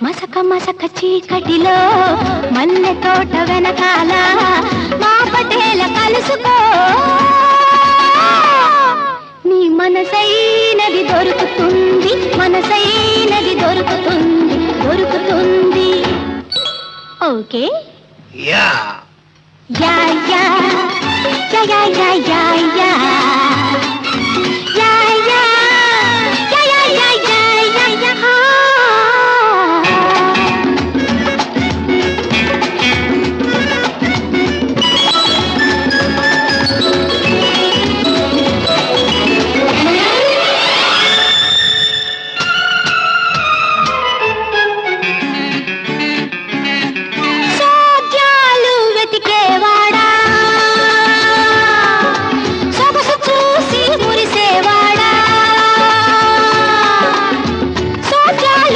మసక మసక చీకటిలో మల్లె తోట వెనకాల మా పటేల కలుసుకో నీ మనసైనది దొరుకుతుంది మనసైనది దొరుకుతుంది దొరుకుతుంది okay yeah yeah yeah yeah yeah yeah yeah